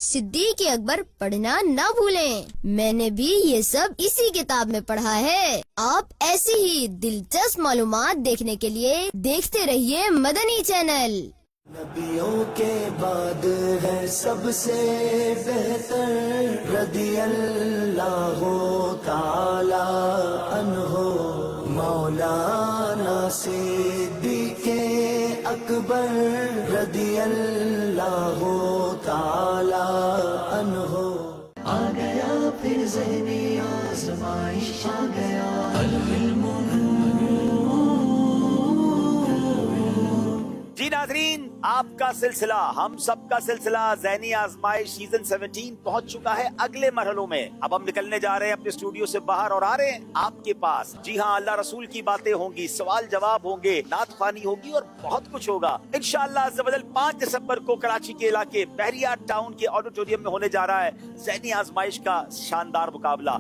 صدیق اکبر پڑھنا نہ بھولیں، میں نے بھی یہ سب اسی کتاب میں پڑھا ہے۔ آپ ایسی ہی دلچسپ معلومات دیکھنے کے لیے دیکھتے رہیے مدنی چینل۔ نبیوں کے بعد ہے سب سے بہتر رضی اللہ تعالی عنہ مولانا صدیق اکبر رضی اللہ تعالی عنہ۔ آ گیا پھر ذہنی آزمائش، آ گیا العلم۔ جی ناظرین، آپ کا سلسلہ، ہم سب کا سلسلہ ذہنی آزمائش سیزن 17 پہنچ چکا ہے اگلے مرحلوں میں۔ اب ہم نکلنے جا رہے ہیں اپنے اسٹوڈیو سے باہر اور آ رہے ہیں آپ کے پاس۔ جی ہاں، اللہ رسول کی باتیں ہوں گی، سوال جواب ہوں گے، نعت خوانی ہوگی اور بہت کچھ ہوگا انشاءاللہ عز و جل۔ 5 دسمبر کو کراچی کے علاقے بحریہ ٹاؤن کے آڈیٹوریم میں ہونے جا رہا ہے ذہنی آزمائش کا شاندار مقابلہ۔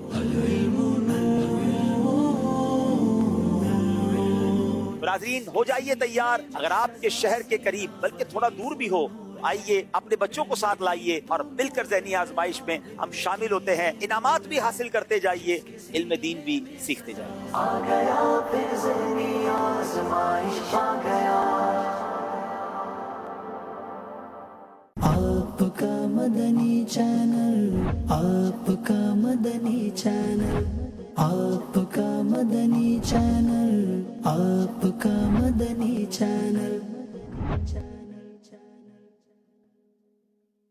ناظرین ہو جائیے تیار، اگر آپ کے شہر کے قریب بلکہ تھوڑا دور بھی ہو آئیے، اپنے بچوں کو ساتھ لائیے اور مل کر ذہنی آزمائش میں ہم شامل ہوتے ہیں، انعامات بھی حاصل کرتے جائیے، علم دین بھی سیکھتے جائیے۔ آ گیا پھر ذہنی آزمائش، آ گیا آپ کا مدنی چینل، آپ کا مدنی چینل، آپ کا مدنی چینل، آپ کا مدنی چینل۔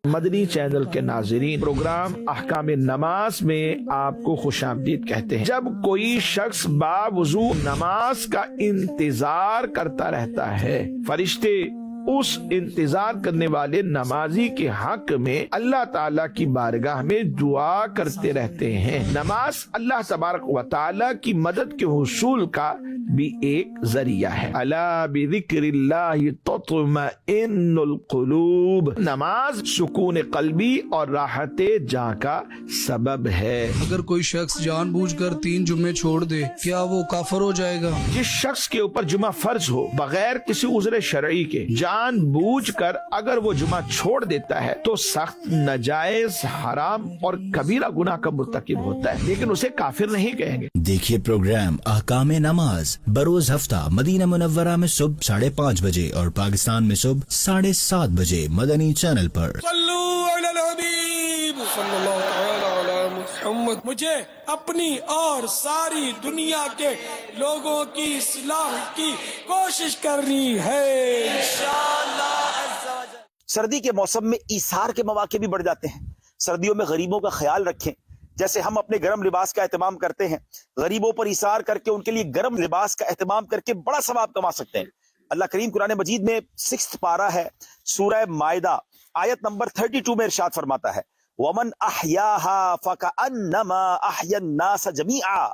مدنی چینل کے ناظرین، پروگرام احکام نماز میں آپ کو خوش آمدید کہتے ہیں۔ جب کوئی شخص باوضو نماز کا انتظار کرتا رہتا ہے، فرشتے اس انتظار کرنے والے نمازی کے حق میں اللہ تعالیٰ کی بارگاہ میں دعا کرتے رہتے ہیں۔ نماز اللہ تبارک و تعالیٰ کی مدد کے حصول کا بھی ایک ذریعہ ہے۔ الا بذکر اللہ تطمئن القلوب، نماز سکون قلبی اور راحت جاں کا سبب ہے۔ اگر کوئی شخص جان بوجھ کر 3 جمعے چھوڑ دے، کیا وہ کافر ہو جائے گا؟ جس شخص کے اوپر جمعہ فرض ہو بغیر کسی عذر شرعی کے، جان بوجھ کر اگر وہ جمعہ چھوڑ دیتا ہے تو سخت ناجائز، حرام اور کبیرہ گناہ کا مرتکب ہوتا ہے، لیکن اسے کافر نہیں کہیں گے۔ دیکھیے پروگرام احکام نماز بروز ہفتہ مدینہ منورہ میں صبح 5:30 بجے اور پاکستان میں صبح 7:30 بجے مدنی چینل پر۔ صلو علی الحبیب صلی اللہ تعالی علی محمد۔ مجھے اپنی اور ساری دنیا کے لوگوں کی اصلاح کی کوشش کرنی ہے انشاءاللہ عز و جل۔ سردی کے موسم میں ایثار کے مواقع بھی بڑھ جاتے ہیں۔ سردیوں میں غریبوں کا خیال رکھیں، جیسے ہم اپنے گرم لباس کا اہتمام کرتے ہیں، غریبوں پر ایثار کر کے ان کے لیے گرم لباس کا اہتمام کر کے بڑا ثواب کما سکتے ہیں۔ اللہ کریم قرآن مجید میں 6 پارہ ہے، سورہ مائدہ آیت نمبر 32 میں ارشاد فرماتا ہے وَمَنْ أَحْيَاهَا فَكَأَنَّمَا أَحْيَا النَّاسَ جَمِيعًا۔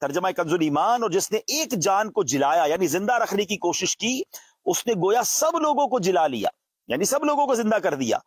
ترجمہ کنز الایمان، اور جس نے ایک جان کو جلایا یعنی زندہ رکھنے کی کوشش کی، اس نے گویا سب لوگوں کو جلا لیا، یعنی سب لوگوں کو زندہ کر دیا۔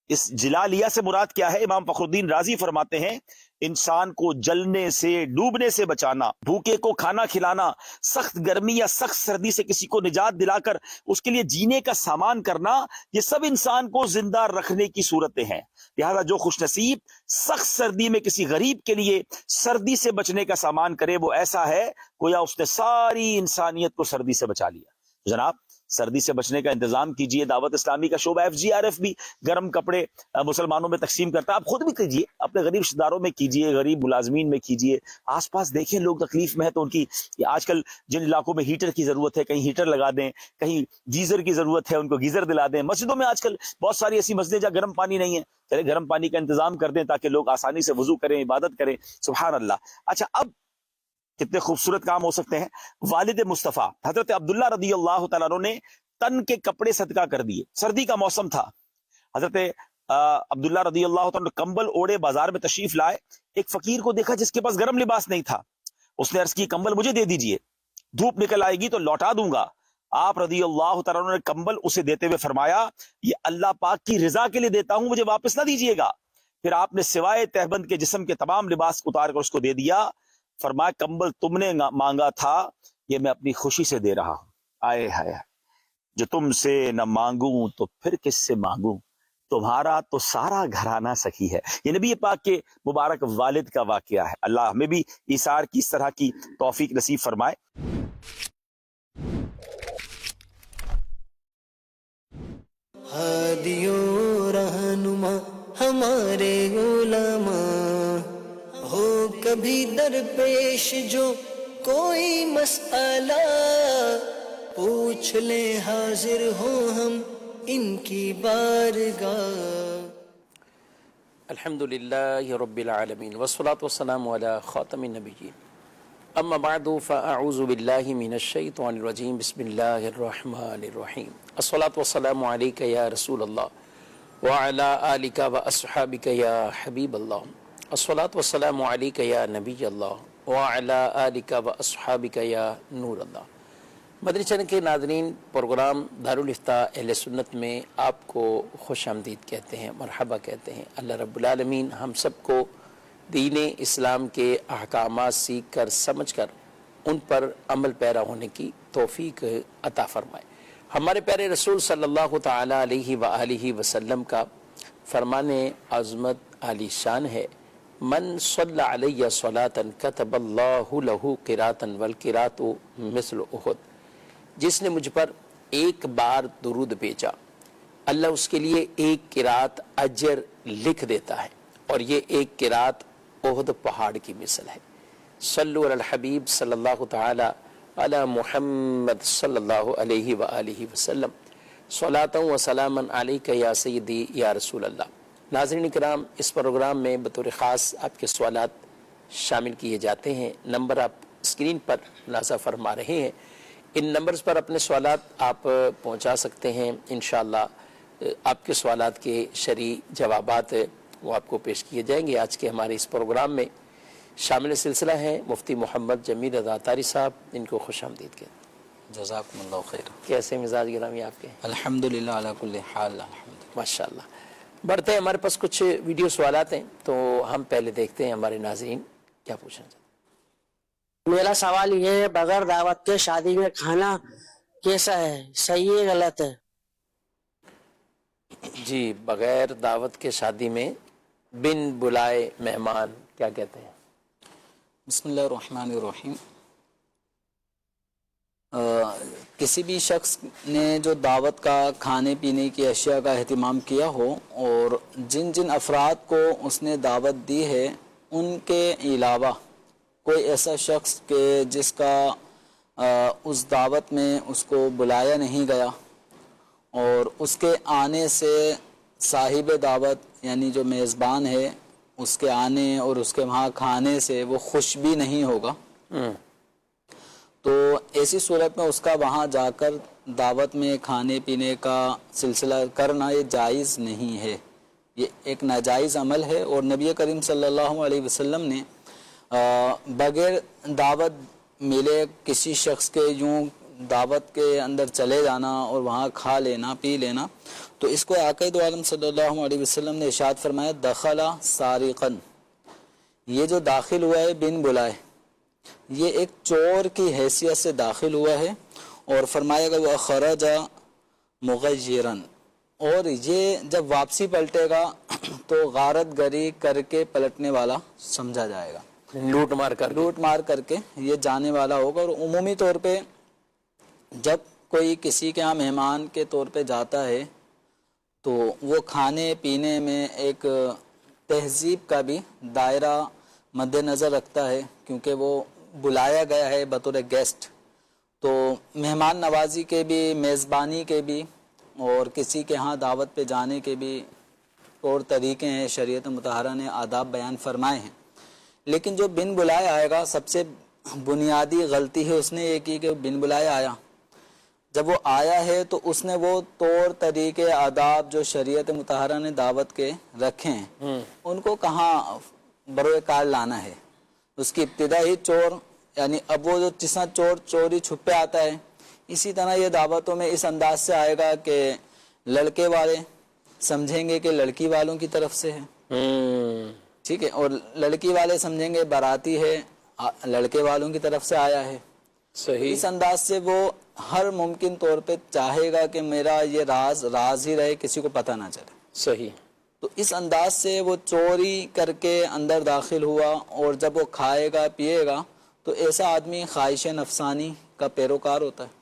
اس جلا لیا سے مراد کیا ہے؟ امام فخر الدین رازی فرماتے ہیں انسان کو جلنے سے، ڈوبنے سے بچانا، بھوکے کو کھانا کھلانا، سخت گرمی یا سخت سردی سے کسی کو نجات دلا کر اس کے لیے جینے کا سامان کرنا، یہ سب انسان کو زندہ رکھنے کی صورتیں ہیں۔ لہذا جو خوش نصیب سخت سردی میں کسی غریب کے لیے سردی سے بچنے کا سامان کرے، وہ ایسا ہے گویا اس نے ساری انسانیت کو سردی سے بچا لیا۔ جناب سردی سے بچنے کا انتظام کیجئے۔ دعوت اسلامی کا شعبہ FGRF بھی گرم کپڑے مسلمانوں میں تقسیم کرتا ہے، آپ خود بھی کیجئے، اپنے غریب رشتہ داروں میں کیجئے، غریب ملازمین میں کیجئے، آس پاس دیکھیں لوگ تکلیف میں ہے تو ان کی، آج کل جن علاقوں میں ہیٹر کی ضرورت ہے کہیں ہیٹر لگا دیں، کہیں گیزر کی ضرورت ہے ان کو گیزر دلا دیں۔ مسجدوں میں آج کل بہت ساری ایسی مسجدیں جہاں گرم پانی نہیں ہے، چلے گرم پانی کا انتظام کر دیں تاکہ لوگ آسانی سے وضو کریں، عبادت کریں۔ سبحان اللہ۔ اچھا، اب کتنے خوبصورت کام ہو سکتے ہیں۔ والد مصطفیٰ حضرت عبداللہ رضی اللہ تعالیٰ عنہ نے تن کے کپڑے صدقہ کر دیے، سردی کا موسم تھا، حضرت عبداللہ رضی اللہ عنہ کمبل اوڑے بازار میں تشریف لائے، ایک فقیر کو دیکھا جس کے پاس گرم لباس نہیں تھا، اس نے عرض کی کمبل مجھے دے دیجئے، دھوپ نکل آئے گی تو لوٹا دوں گا۔ آپ رضی اللہ تعالیٰ عنہ نے کمبل اسے دیتے ہوئے فرمایا یہ اللہ پاک کی رضا کے لیے دیتا ہوں، مجھے واپس نہ دیجئے گا۔ پھر آپ نے سوائے تہبند کے جسم کے تمام لباس اتار کر اس کو دے دیا، فرمایا کمبل تم نے مانگا تھا، یہ میں اپنی خوشی سے دے رہا ہوں۔ آئے ہائے، جو تم سے نہ مانگوں تو پھر کس سے مانگوں، تمہارا تو سارا گھرانہ سخی ہے. یہ نبی پاک کے مبارک والد کا واقعہ ہے. اللہ ہمیں بھی ایثار کی اس طرح کی توفیق نصیب فرمائے. ہادیوں رہنما ہمارے علماء ہو کبھی درپیش جو کوئی مسئلہ پوچھ لے حاضر ہو ہم ان کی بارگاہ. الحمد للہ رب العالمین والصلاة والسلام علی خاتم النبیین اما بعد فاعوذ باللہ من الشیطان الرجیم بسم اللہ الرحمن الرحیم الصلاة والسلام علیک یا رسول اللہ وعلی آلک واصحابک یا حبیب اللہ الصلاة والسلام علیک یا نبی اللہ وعلی آلک واصحابک یا نور اللہ. مدنی چینل کے ناظرین، پروگرام دارالفتاء اہل سنت میں آپ کو خوش آمدید کہتے ہیں، مرحبا کہتے ہیں. اللہ رب العالمین ہم سب کو دین اسلام کے احکامات سیکھ کر سمجھ کر ان پر عمل پیرا ہونے کی توفیق عطا فرمائے. ہمارے پیارے رسول صلی اللہ تعالی علیہ وآلہ وسلم کا فرمان عظمت عالی شان ہے، من صلی علیہ صلاۃ کتب اللہ لہ قراۃ والقراۃ مثل احد. جس نے مجھ پر ایک بار درود بھیجا اللہ اس کے لیے ایک قرات اجر لکھ دیتا ہے، اور یہ ایک قرات احد پہاڑ کی مثل ہے. صلو علی الحبیب صلی اللہ تعالی علی محمد صلی اللہ علیہ وآلہ وسلم صلاۃ و سلاما علیک یا سیدی یا رسول اللہ. ناظرین کرام، اس پروگرام میں بطور خاص آپ کے سوالات شامل کیے جاتے ہیں. نمبر آپ اسکرین پر نازل فرما رہے ہیں، ان نمبرز پر اپنے سوالات آپ پہنچا سکتے ہیں. انشاءاللہ آپ کے سوالات کے شرعی جوابات وہ آپ کو پیش کیے جائیں گے. آج کے ہمارے اس پروگرام میں شامل سلسلہ ہیں مفتی محمد جمیل رضا اطاری صاحب، ان کو خوش آمدید کہتے ہیں. جزاکم اللہ خیر. کیسے مزاج گرامی آپ کے؟ الحمدللہ علی کل حال. ماشاءاللہ. بڑھتے ہیں، ہمارے پاس کچھ ویڈیو سوالات ہیں تو ہم پہلے دیکھتے ہیں ہمارے ناظرین کیا پوچھنا چاہتے ہیں. میرا سوال یہ ہے، بغیر دعوت کے شادی میں کھانا کیسا ہے، صحیح ہے غلط ہے؟ جی، بغیر دعوت کے شادی میں بن بلائے مہمان کیا کہتے ہیں؟ بسم اللہ الرحمن الرحیم. کسی بھی شخص نے جو دعوت کا کھانے پینے کی اشیاء کا اہتمام کیا ہو اور جن جن افراد کو اس نے دعوت دی ہے ان کے علاوہ کوئی ایسا شخص کہ جس کا اس دعوت میں اس کو بلایا نہیں گیا اور اس کے آنے سے صاحب دعوت یعنی جو میزبان ہے اس کے آنے اور اس کے وہاں کھانے سے وہ خوش بھی نہیں ہوگا، تو ایسی صورت میں اس کا وہاں جا کر دعوت میں کھانے پینے کا سلسلہ کرنا یہ جائز نہیں ہے، یہ ایک ناجائز عمل ہے. اور نبی کریم صلی اللہ علیہ وسلم نے بغیر دعوت ملے کسی شخص کے یوں دعوت کے اندر چلے جانا اور وہاں کھا لینا پی لینا، تو اس کو آقا دو عالم صلی اللہ علیہ وسلم نے ارشاد فرمایا دخل سارقن، یہ جو داخل ہوا ہے بن بلائے، یہ ایک چور کی حیثیت سے داخل ہوا ہے. اور فرمایا گا وہ خرج مغیرن، اور یہ جب واپسی پلٹے گا تو غارت گری کر کے پلٹنے والا سمجھا جائے گا، لوٹ مار کر کے یہ جانے والا ہوگا. اور عمومی طور پہ جب کوئی کسی کے ہاں مہمان کے طور پہ جاتا ہے تو وہ کھانے پینے میں ایک تہذیب کا بھی دائرہ مد نظر رکھتا ہے، کیونکہ وہ بلایا گیا ہے بطور گیسٹ. تو مہمان نوازی کے بھی، میزبانی کے بھی اور کسی کے ہاں دعوت پہ جانے کے بھی طور طریقے ہیں، شریعت مطہرہ نے آداب بیان فرمائے ہیں. لیکن جو بن بلائے آئے گا، سب سے بنیادی غلطی ہے اس نے یہ کی کہ بن بلائے آیا. جب وہ آیا ہے تو اس نے وہ طور طریقے آداب جو شریعت مطہرہ نے دعوت کے رکھے ہیں ان کو کہاں بروئے کار لانا ہے. اس کی ابتدا ہی چور، یعنی اب وہ جو جسنا چور چوری چھپے آتا ہے، اسی طرح یہ دعوتوں میں اس انداز سے آئے گا کہ لڑکے والے سمجھیں گے کہ لڑکی والوں کی طرف سے ہے، ٹھیک ہے، اور لڑکی والے سمجھیں گے باراتی ہے لڑکے والوں کی طرف سے آیا ہے. صحیح. اس انداز سے وہ ہر ممکن طور پہ چاہے گا کہ میرا یہ راز ہی رہے، کسی کو پتہ نہ چلے. صحیح. تو اس انداز سے وہ چوری کر کے اندر داخل ہوا، اور جب وہ کھائے گا پیے گا تو ایسا آدمی خواہش نفسانی کا پیروکار ہوتا ہے.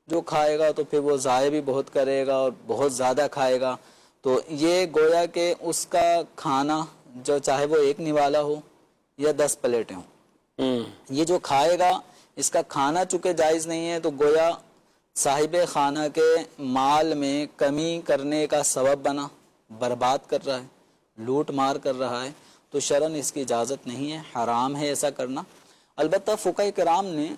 جو کھائے گا تو پھر وہ ضائع بھی بہت کرے گا اور بہت زیادہ کھائے گا. تو یہ گویا کہ اس کا کھانا جو چاہے وہ ایک نوالا ہو یا 10 پلیٹیں ہوں، یہ جو کھائے گا اس کا کھانا چونکہ جائز نہیں ہے، تو گویا صاحب خانہ کے مال میں کمی کرنے کا سبب بنا، برباد کر رہا ہے، لوٹ مار کر رہا ہے. تو شرعاً اس کی اجازت نہیں ہے، حرام ہے ایسا کرنا. البتہ فقہ کرام نے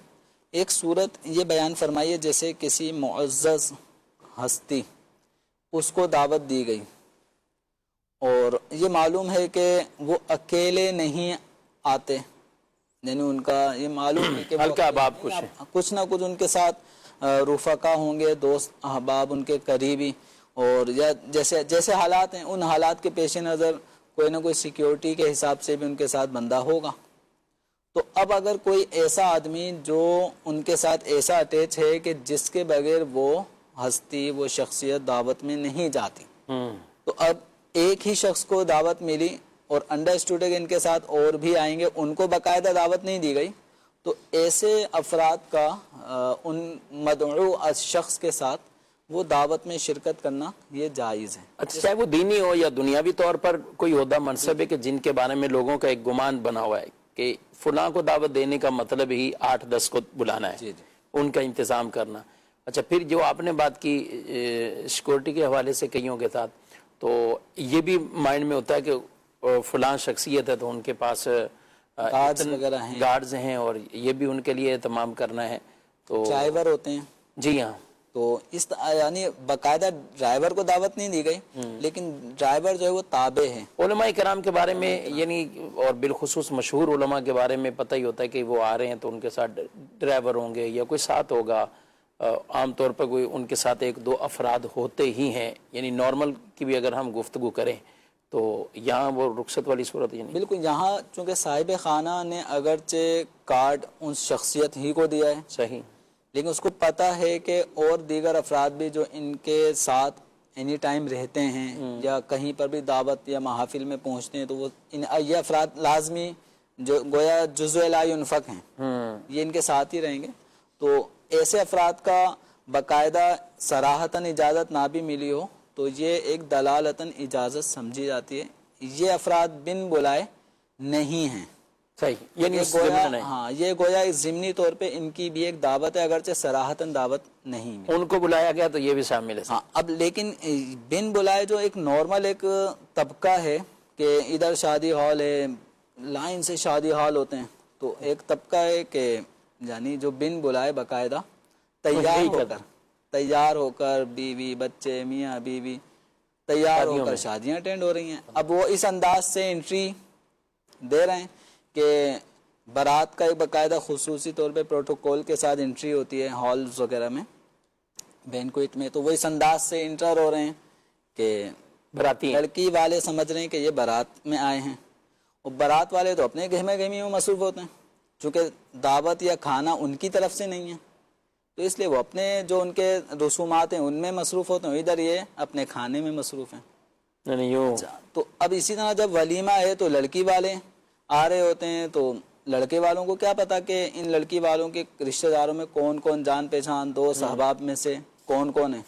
ایک صورت یہ بیان فرمائی ہے، جیسے کسی معزز ہستی اس کو دعوت دی گئی اور یہ معلوم ہے کہ وہ اکیلے نہیں آتے، یعنی ان کا یہ معلوم ہے کہ ہلکا احباب کچھ نہ کچھ ان کے ساتھ رفقا ہوں گے، دوست احباب ان کے قریبی، اور یا جیسے حالات ہیں ان حالات کے پیش نظر کوئی نہ کوئی سیکیورٹی کے حساب سے بھی ان کے ساتھ بندہ ہوگا. تو اب اگر کوئی ایسا آدمی جو ان کے ساتھ ایسا اٹیچ ہے کہ جس کے بغیر وہ ہستی وہ شخصیت دعوت میں نہیں جاتی، تو اب ایک ہی شخص کو دعوت ملی اور انڈرسٹوڈ ہے کہ ان کے ساتھ اور بھی آئیں گے، ان کو باقاعدہ دعوت نہیں دی گئی، تو ایسے افراد کا ان مدعو شخص کے ساتھ وہ دعوت میں شرکت کرنا یہ جائز ہے. اچھا، چاہے وہ دینی ہو یا دنیاوی طور پر کوئی عہدہ منصب ہے کہ جن کے بارے میں لوگوں کا ایک گمان بنا ہوا ہے کہ فلاں کو دعوت دینے کا مطلب ہی 8-10 کو بلانا ہے، ان کا انتظام کرنا. اچھا، پھر جو آپ نے بات کی سیکورٹی کے حوالے سے کئیوں کے ساتھ، تو یہ بھی مائنڈ میں ہوتا ہے کہ فلاں شخصیت ہے تو ان کے پاس گارڈز ہیں اور یہ بھی ان کے لیے اہتمام کرنا ہے. تو ڈرائیور ہوتے ہیں. جی ہاں. تو اس یعنی باقاعدہ ڈرائیور کو دعوت نہیں دی گئی، لیکن ڈرائیور جو ہے وہ تابع ہے. علماء کرام کے بارے میں یعنی اور بالخصوص مشہور علماء کے بارے میں پتہ ہی ہوتا ہے کہ وہ آ رہے ہیں تو ان کے ساتھ ڈرائیور ہوں گے یا کوئی ساتھ ہوگا. عام طور پر کوئی ان کے ساتھ 1-2 افراد ہوتے ہی ہیں. یعنی نارمل کی بھی اگر ہم گفتگو کریں تو یہاں وہ رخصت والی صورت ہی نہیں. بالکل، یہاں چونکہ صاحب خانہ نے اگرچہ کارڈ ان شخصیت ہی کو دیا ہے، صحیح، لیکن اس کو پتہ ہے کہ اور دیگر افراد بھی جو ان کے ساتھ اینی ٹائم رہتے ہیں یا کہیں پر بھی دعوت یا محافل میں پہنچتے ہیں، تو وہ یہ افراد لازمی جو گویا جزء لا ينفق ہیں، یہ ان کے ساتھ ہی رہیں گے. تو ایسے افراد کا باقاعدہ صراحتاً اجازت نہ بھی ملی ہو تو یہ ایک دلالتاً اجازت سمجھی جاتی ہے. یہ افراد بن بلائے نہیں ہیں. صحیح، یعنی ہاں، یہ گویا ضمنی طور پہ ان کی بھی ایک دعوت ہے، اگرچہ صراحتاً دعوت نہیں ہے. ان کو بلایا گیا تو یہ بھی شامل ہے. ہاں، اب لیکن بن بلائے جو ایک نارمل ایک طبقہ ہے کہ ادھر شادی ہال ہے، لائن سے شادی ہال ہوتے ہیں، تو ایک طبقہ ہے کہ یعنی جو بن بلائے باقاعدہ تیار ہو کر بیوی بچے میاں بیوی تیار ہو کر شادیاں اٹینڈ ہو رہی ہیں. اب وہ اس انداز سے انٹری دے رہے ہیں کہ بارات کا ایک باقاعدہ خصوصی طور پہ پروٹوکول کے ساتھ انٹری ہوتی ہے ہالز وغیرہ میں، بینکویٹ میں، تو وہ اس انداز سے انٹر ہو رہے ہیں کہ براتی لڑکی والے سمجھ رہے ہیں کہ یہ بارات میں آئے ہیں، اور بارات والے تو اپنے گہمے گہمی میں مصروف ہوتے ہیں، چونکہ دعوت یا کھانا ان کی طرف سے نہیں ہے، تو اس لیے وہ اپنے جو ان کے رسومات ہیں ان میں مصروف ہوتے ہیں، ادھر یہ اپنے کھانے میں مصروف ہیں. تو اب اسی طرح جب ولیمہ ہے تو لڑکی والے آ رہے ہوتے ہیں، تو لڑکے والوں کو کیا پتا کہ ان لڑکی والوں کے رشتہ داروں میں کون کون جان پہچان دوست احباب میں سے کون کون ہے.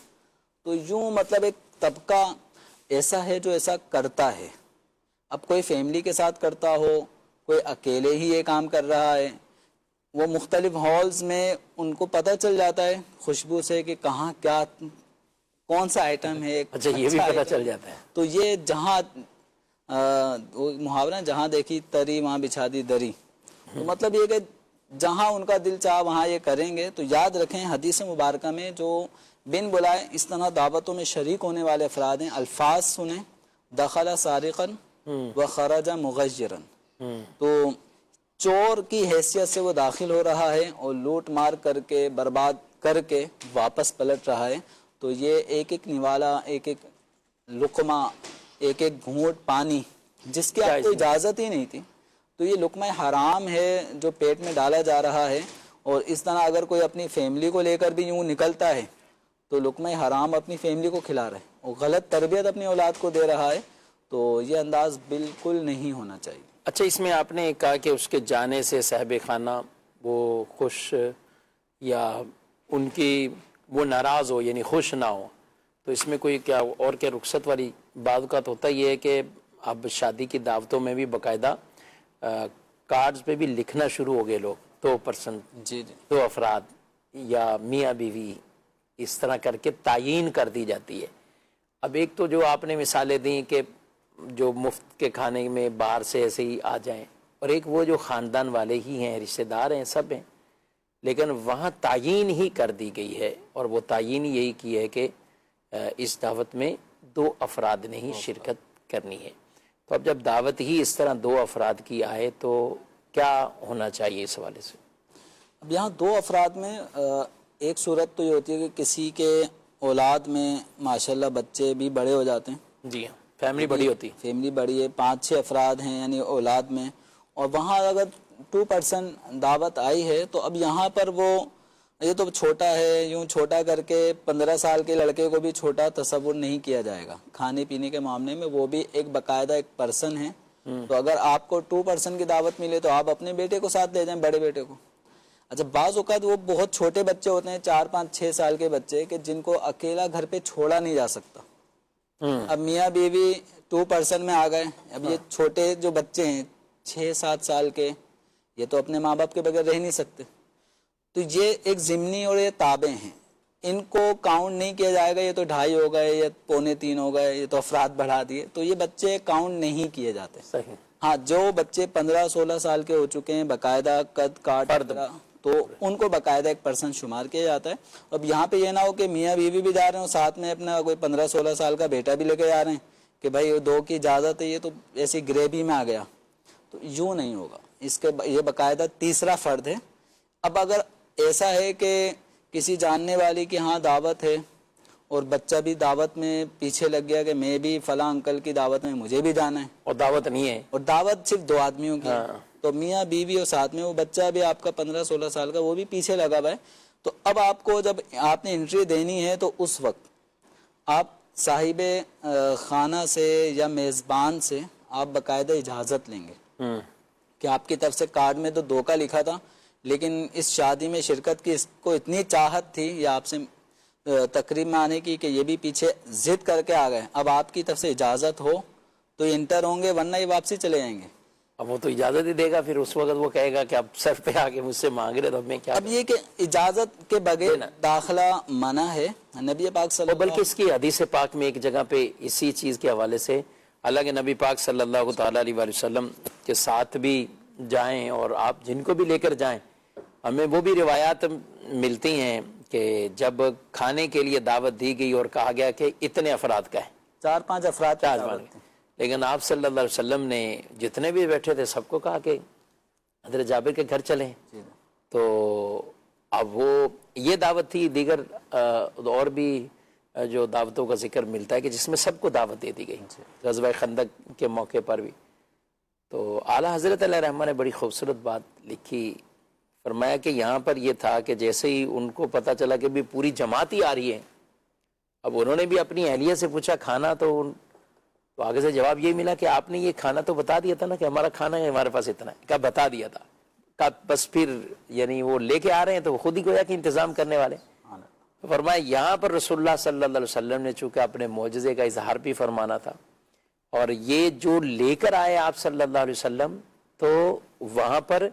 تو یوں مطلب ایک طبقہ ایسا ہے جو ایسا کرتا ہے. اب کوئی فیملی کے ساتھ کرتا ہو، کوئی اکیلے ہی یہ کام کر رہا ہے، وہ مختلف ہالز میں ان کو پتہ چل جاتا ہے خوشبو سے کہ کہاں کیا کون سا آئٹم ہے. اچھا، یہ بھی پتہ چل جاتا ہے. تو یہ جہاں محاورہ جہاں دیکھی تری وہاں بچھا دی دری، تو مطلب یہ کہ جہاں ان کا دل چاہ وہاں یہ کریں گے. تو یاد رکھیں حدیث مبارکہ میں جو بن بلائے اس طرح دعوتوں میں شریک ہونے والے افراد ہیں، الفاظ سنیں، دخل سارقا وخرج مغیرا، تو چور کی حیثیت سے وہ داخل ہو رہا ہے اور لوٹ مار کر کے برباد کر کے واپس پلٹ رہا ہے. تو یہ ایک ایک نوالا، ایک ایک لقمہ، ایک ایک گھونٹ پانی جس کی آپ کو اجازت ہی نہیں تھی، تو یہ لقمہ حرام ہے جو پیٹ میں ڈالا جا رہا ہے. اور اس طرح اگر کوئی اپنی فیملی کو لے کر بھی یوں نکلتا ہے تو لقمہ حرام اپنی فیملی کو کھلا رہا ہے. غلط تربیت اپنی اولاد کو دے رہا ہے، تو یہ انداز بالکل نہیں ہونا چاہیے۔ اچھا، اس میں آپ نے کہا کہ اس کے جانے سے صاحب خانہ وہ خوش یا ان کی وہ ناراض ہو، یعنی خوش نہ ہو، تو اس میں کوئی کیا اور کیا رخصت والی بعض اوقات ہوتا یہ ہے کہ اب شادی کی دعوتوں میں بھی باقاعدہ کارڈز پہ بھی لکھنا شروع ہو گئے لوگ، 2%، جی جی، 2 افراد یا میاں بیوی، اس طرح کر کے تعیین کر دی جاتی ہے۔ اب ایک تو جو آپ نے مثالیں دیں کہ جو مفت کے کھانے میں باہر سے ایسے ہی آ جائیں، اور ایک وہ جو خاندان والے ہی ہیں، رشتہ دار ہیں، سب ہیں، لیکن وہاں تعیین ہی کر دی گئی ہے، اور وہ تعیین یہی کی ہے کہ اس دعوت میں 2 افراد نے ہی شرکت کرنی ہے۔ تو اب جب دعوت ہی اس طرح 2 افراد کی آئے تو کیا ہونا چاہیے اس حوالے سے؟ اب یہاں 2 افراد میں ایک صورت تو یہ ہوتی ہے کہ کسی کے اولاد میں ماشاءاللہ بچے بھی بڑے ہو جاتے ہیں، جی ہاں، فیملی بڑی ہوتی، فیملی بڑی ہے، 5-6 افراد ہیں یعنی اولاد میں، اور وہاں اگر 2% دعوت آئی ہے تو اب یہاں پر وہ یہ تو چھوٹا ہے، یوں چھوٹا کر کے 15 سال کے لڑکے کو بھی چھوٹا تصور نہیں کیا جائے گا کھانے پینے کے معاملے میں، وہ بھی ایک باقاعدہ ایک پرسن ہے۔ تو اگر آپ کو 2% کی دعوت ملے تو آپ اپنے بیٹے کو ساتھ لے جائیں، بڑے بیٹے کو۔ اچھا، بعض اوقات وہ بہت چھوٹے بچے ہوتے ہیں، 4-5-6 سال کے بچے کہ جن کو اکیلا گھر پہ چھوڑا نہیں جا سکتا، اب میاں بیوی 2% میں آ گئے، اب یہ چھوٹے جو بچے ہیں 6-7 سال کے، یہ تو اپنے ماں باپ کے بغیر رہ نہیں سکتے، تو یہ ایک ضمنی اور یہ تابع ہیں، ان کو کاؤنٹ نہیں کیا جائے گا، یہ تو 2.5 ہو گئے یا 2.25 ہو گئے، یہ تو افراد بڑھا دیے، تو یہ بچے کاؤنٹ نہیں کیے جاتے۔ صحیح۔ ہاں، جو بچے 15-16 سال کے ہو چکے ہیں، باقاعدہ قد کاٹ، تو ان کو باقاعدہ ایک پرسن شمار کیا جاتا ہے۔ اب یہاں پہ یہ نہ ہو کہ میاں بیوی بھی جا رہے ہیں اور ساتھ میں اپنا کوئی 15-16 سال کا بیٹا بھی لے کے جا رہے ہیں کہ بھائی 2 کی اجازت ہے، یہ تو ایسی گریوی میں آ گیا، تو یوں نہیں ہوگا، اس کے یہ باقاعدہ تیسرا فرد ہے۔ اب اگر ایسا ہے کہ کسی جاننے والی کی ہاں دعوت ہے اور بچہ بھی دعوت میں پیچھے لگ گیا کہ میں بھی فلاں انکل کی دعوت میں مجھے بھی جانا ہے، اور دعوت نہیں ہے، اور دعوت صرف 2 آدمیوں کی ہے، تو میاں بیوی اور ساتھ میں وہ بچہ بھی آپ کا 15-16 سال کا، وہ بھی پیچھے لگا ہوا ہے، تو اب آپ کو جب آپ نے انٹری دینی ہے تو اس وقت آپ صاحب خانہ سے یا میزبان سے آپ باقاعدہ اجازت لیں گے کہ آپ کی طرف سے کارڈ میں تو 2 کا لکھا تھا، لیکن اس شادی میں شرکت کی اس کو اتنی چاہت تھی یا آپ سے تقریب میں آنے کی کہ یہ بھی پیچھے ضد کر کے آ گئے، اب آپ کی طرف سے اجازت ہو تو یہ انٹر ہوں گے، ورنہ یہ واپسی چلے جائیں گے۔ اب وہ تو اجازت ہی دے گا، پھر اس وقت وہ کہے گا کہ اب سر پہ آگے مجھ سے مانگ رہے تو اب میں کیا؟ اب یہ کہ اجازت کے بغیر داخلہ منع ہے، نبی پاک صلی اللہ بلکہ اس کی حدیث پاک میں ایک جگہ پہ اسی چیز کے حوالے سے اللہ کے نبی پاک صلی اللہ تعالیٰ علیہ وسلم کے ساتھ بھی جائیں اور آپ جن کو بھی لے کر جائیں، ہمیں وہ بھی روایات ملتی ہیں کہ جب کھانے کے لیے دعوت دی گئی اور کہا گیا کہ اتنے افراد کا ہے، 4-5 افراد کی دعوت تھی، لیکن آپ صلی اللہ علیہ وسلم نے جتنے بھی بیٹھے تھے سب کو کہا کہ حضرت جابر کے گھر چلیں، تو اب وہ یہ دعوت تھی، دیگر اور بھی جو دعوتوں کا ذکر ملتا ہے کہ جس میں سب کو دعوت دے دی گئی، غزوہ خندق کے موقع پر بھی۔ تو اعلیٰ حضرت علیہ رحمہ نے بڑی خوبصورت بات لکھی، فرمایا کہ یہاں پر یہ تھا کہ جیسے ہی ان کو پتہ چلا کہ بھی پوری جماعت ہی آ رہی ہے، اب انہوں نے بھی اپنی اہلیہ سے پوچھا کھانا، تو آگے سے جواب یہ ملا کہ آپ نے یہ کھانا تو بتا دیا تھا نا کہ ہمارا کھانا ہے ہمارے پاس اتنا ہے، کہا بتا دیا تھا، کہا بس پھر یعنی وہ لے کے آ رہے ہیں تو خود ہی گویا کہ انتظام کرنے والے۔ فرمایا یہاں پر رسول اللہ صلی اللہ علیہ وسلم نے چونکہ اپنے معجزے کا اظہار بھی فرمانا تھا، اور یہ جو لے کر آئے آپ صلی اللہ علیہ وسلم، تو وہاں پر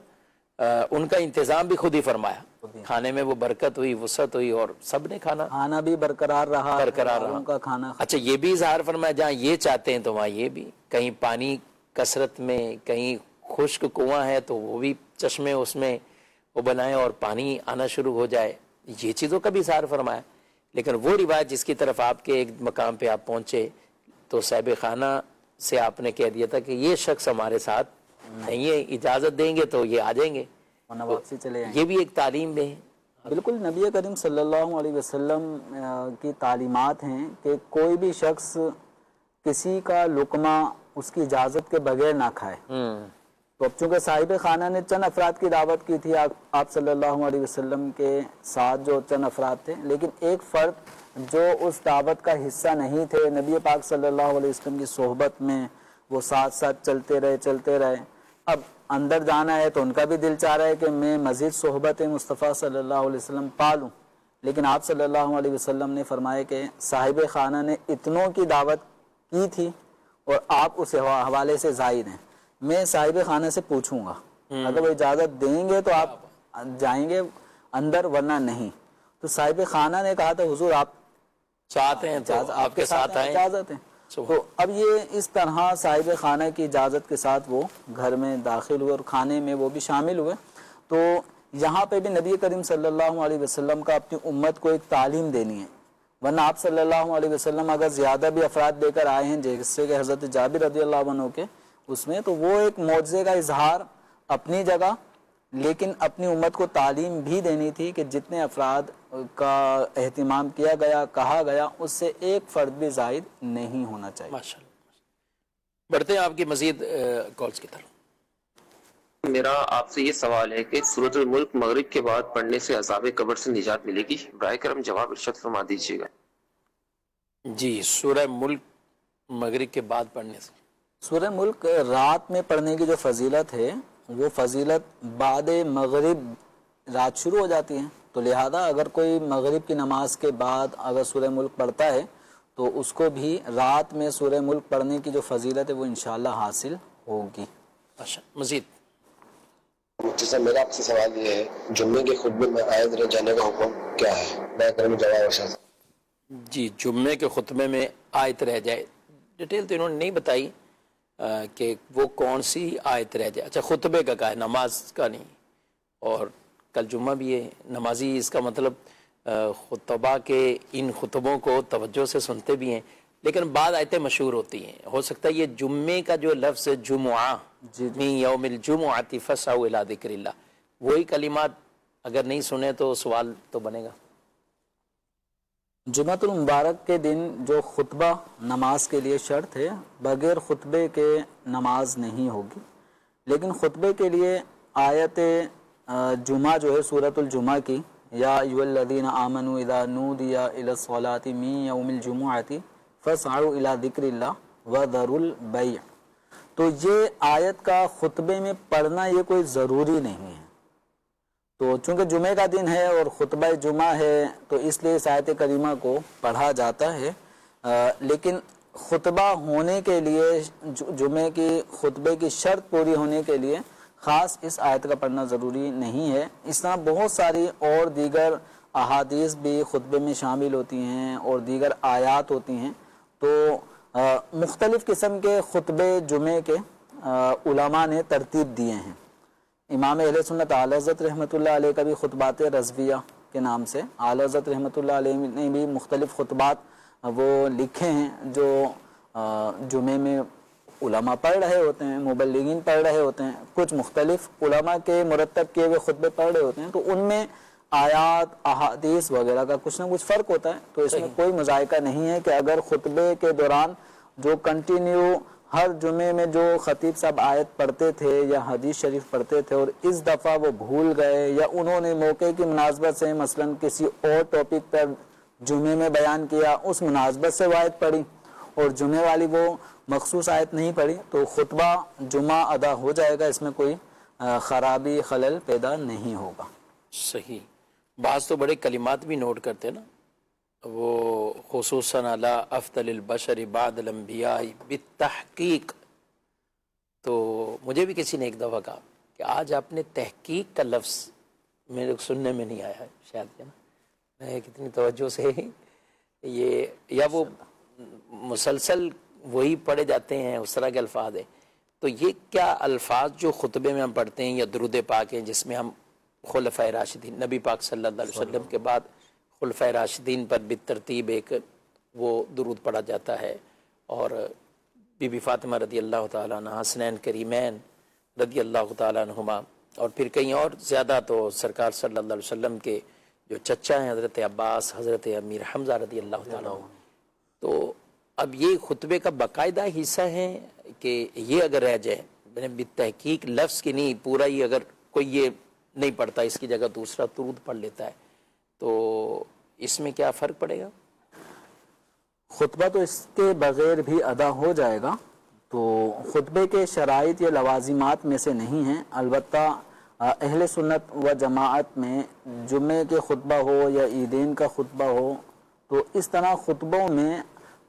ان کا انتظام بھی خود ہی فرمایا، کھانے میں وہ برکت ہوئی، وسعت ہوئی، اور سب نے کھانا بھی برقرار رہا ان کا کھانا۔ اچھا، یہ بھی اظہار فرمایا جہاں یہ چاہتے ہیں تو وہاں یہ بھی، کہیں پانی کثرت میں، کہیں خشک کنواں ہے تو وہ بھی چشمے اس میں وہ بنائیں اور پانی آنا شروع ہو جائے، یہ چیزوں کا بھی اظہار فرمایا۔ لیکن وہ روایت جس کی طرف آپ کے ایک مقام پہ آپ پہنچے تو صاحب خانہ سے آپ نے کہہ دیا تھا کہ یہ شخص ہمارے ساتھ نہیں ہے، اجازت دیں گے تو یہ آ جائیں گے، واپسی چلے جائیں گے۔ یہ بھی ایک تعلیم ہے، بالکل نبی کریم صلی اللہ علیہ وسلم کی تعلیمات ہیں کہ کوئی بھی شخص کسی کا لقمہ اس کی اجازت کے بغیر نہ کھائے، تو اب چونکہ صاحب خانہ نے چند افراد کی دعوت کی تھی آپ صلی اللہ علیہ وسلم کے ساتھ جو چند افراد تھے، لیکن ایک فرد جو اس دعوت کا حصہ نہیں تھے، نبی پاک صلی اللہ علیہ وسلم کی صحبت میں وہ ساتھ ساتھ چلتے رہے، اب اندر جانا ہے تو ان کا بھی دل چاہ رہا ہے کہ میں مزید صحبت مصطفیٰ صلی اللہ علیہ وسلم پالوں، لیکن آپ صلی اللہ علیہ وسلم نے فرمایا کہ صاحب خانہ نے اتنوں کی دعوت کی تھی اور آپ اس حوالے سے زائد ہیں، میں صاحب خانہ سے پوچھوں گا، اگر وہ اجازت دیں گے تو آپ جائیں گے اندر، ورنہ نہیں۔ تو صاحب خانہ نے کہا تھا حضور آپ چاہتے ہیں تو آپ کے ساتھ آئیں، اجازت ہے۔ تو اب یہ اس طرح صاحب خانہ کی اجازت کے ساتھ وہ گھر میں داخل ہوئے اور کھانے میں وہ بھی شامل ہوئے۔ تو یہاں پہ بھی نبی کریم صلی اللہ علیہ وسلم کا اپنی امت کو ایک تعلیم دینی ہے، ورنہ آپ صلی اللہ علیہ وسلم اگر زیادہ بھی افراد لے کر آئے ہیں جیسے کہ حضرت جابر رضی اللہ عنہ کے اس میں، تو وہ ایک معجزے کا اظہار اپنی جگہ، لیکن اپنی امت کو تعلیم بھی دینی تھی کہ جتنے افراد کا اہتمام کیا گیا، کہا گیا، اس سے ایک فرد بھی زائد نہیں ہونا چاہیے۔ ماشاءاللہ۔ بڑھتے ہیں آپ کی مزید کالز کی طرف۔ میرا آپ سے یہ سوال ہے کہ سورۃ الملک مغرب کے بعد پڑھنے سے عذاب قبر سے نجات ملے گی؟ برائے کرم جواب ارشاد فرما دیجیے گا۔ جی، سورہ ملک مغرب کے بعد پڑھنے سے، سورہ ملک رات میں پڑھنے کی جو فضیلت ہے وہ فضیلت بعد مغرب رات شروع ہو جاتی ہے، تو لہذا اگر کوئی مغرب کی نماز کے بعد اگر سورہ ملک پڑھتا ہے تو اس کو بھی رات میں سورہ ملک پڑھنے کی جو فضیلت ہے وہ انشاءاللہ حاصل ہوگی۔ اچھا، مزید مفتی صاحب میرا آپ سے سوال یہ ہے، جمعے کے خطبے میں آیت رہ جانے کا حکم کیا ہے؟ میں کرم جواب ارشاد۔ جی، جمعے کے خطبے میں آیت رہ جائے، ڈیٹیل تو انہوں نے نہیں بتائی کہ وہ کون سی آیت رہ جائے۔ اچھا، خطبے کا کہا ہے، نماز کا نہیں، اور کل جمعہ بھی ہے، نمازی اس کا مطلب خطبہ کے ان خطبوں کو توجہ سے سنتے بھی ہیں، لیکن بعض آیتیں مشہور ہوتی ہیں، ہو سکتا ہے یہ جمعے کا جو لفظ جمعہ من یوم الجمعۃ فاسعوا الی ذکر اللہ، وہی کلمات اگر نہیں سنے تو سوال تو بنے گا۔ جمعۃ المبارک کے دن جو خطبہ نماز کے لیے شرط ہے، بغیر خطبے کے نماز نہیں ہوگی، لیکن خطبے کے لیے آیت جمعہ جو ہے سورۃ الجمعہ کی، یا ایھا الذین آمنوا اذا نودی الی الصلاۃ من یوم الجمعۃ فاسعوا الی ذکر اللہ وذروا البیع، تو یہ آیت کا خطبے میں پڑھنا یہ کوئی ضروری نہیں ہے۔ تو چونکہ جمعہ کا دن ہے اور خطبہ جمعہ ہے تو اس لیے اس آیت کریمہ کو پڑھا جاتا ہے، لیکن خطبہ ہونے کے لیے، جمعے کی خطبے کی شرط پوری ہونے کے لیے خاص اس آیت کا پڑھنا ضروری نہیں ہے۔ اس طرح بہت ساری اور دیگر احادیث بھی خطبے میں شامل ہوتی ہیں اور دیگر آیات ہوتی ہیں، تو مختلف قسم کے خطبے جمعے کے علماء نے ترتیب دیے ہیں۔ امام اہل سنت اعلی حضرت رحمۃ اللہ علیہ کا بھی خطبات رضویہ کے نام سے اعلی حضرت رحمۃ اللہ علیہ نے بھی مختلف خطبات وہ لکھے ہیں جو جمعے میں علماء پڑھ رہے ہوتے ہیں، مبلغین پڑھ رہے ہوتے ہیں، کچھ مختلف علماء کے مرتب کیے ہوئے خطبے پڑھ رہے ہوتے ہیں، تو ان میں آیات، احادیث وغیرہ کا کچھ نہ کچھ فرق ہوتا ہے، تو اس میں کوئی مذائقہ نہیں ہے کہ اگر خطبے کے دوران جو کنٹینیو ہر جمعے میں جو خطیب صاحب آیت پڑھتے تھے یا حدیث شریف پڑھتے تھے اور اس دفعہ وہ بھول گئے یا انہوں نے موقع کی مناسبت سے مثلا کسی اور ٹاپک پر جمعے میں بیان کیا، اس مناسبت سے وہ آیت پڑھی اور جمعے والی وہ مخصوص آیت نہیں پڑھی، تو خطبہ جمعہ ادا ہو جائے گا، اس میں کوئی خرابی خلل پیدا نہیں ہوگا۔ صحیح۔ بعض تو بڑے کلمات بھی نوٹ کرتے ہیں نا، وہ خصوصاً علی افضل البشر بعد الانبیاء بالتحقیق، تو مجھے بھی کسی نے ایک دفعہ کہا کہ آج آپ نے تحقیق کا لفظ میرے سننے میں نہیں آیا ہے، شاید کیا نا میں کتنی توجہ سے یہ، یا وہ مسلسل وہی پڑھے جاتے ہیں، اس طرح کے الفاظ ہیں، تو یہ کیا الفاظ جو خطبے میں ہم پڑھتے ہیں یا درود پاک ہیں جس میں ہم خلفائے راشدین، نبی پاک صلی اللہ علیہ وسلم کے بعد خلفائے راشدین پر بالترتیب ایک وہ درود پڑھا جاتا ہے، اور بی بی فاطمہ رضی اللہ تعالیٰ عنہ، حسنین کریمین رضی اللہ تعالیٰ عنہما، اور پھر کہیں اور زیادہ تو سرکار صلی اللہ علیہ وسلم کے جو چچا ہیں حضرت عباس، حضرت امیر حمزہ رضی اللہ تعالیٰ عنہ، تو اب یہ خطبے کا باقاعدہ حصہ ہے کہ یہ اگر رہ جائے میں نے بالتحقیق لفظ کی نہیں پورا ہی اگر کوئی یہ نہیں پڑھتا اس کی جگہ دوسرا درود پڑھ لیتا ہے تو اس میں کیا فرق پڑے گا؟ خطبہ تو اس کے بغیر بھی ادا ہو جائے گا. تو خطبے کے شرائط یا لوازمات میں سے نہیں ہیں. البتہ اہل سنت و جماعت میں جمعے کے خطبہ ہو یا عیدین کا خطبہ ہو تو اس طرح خطبوں میں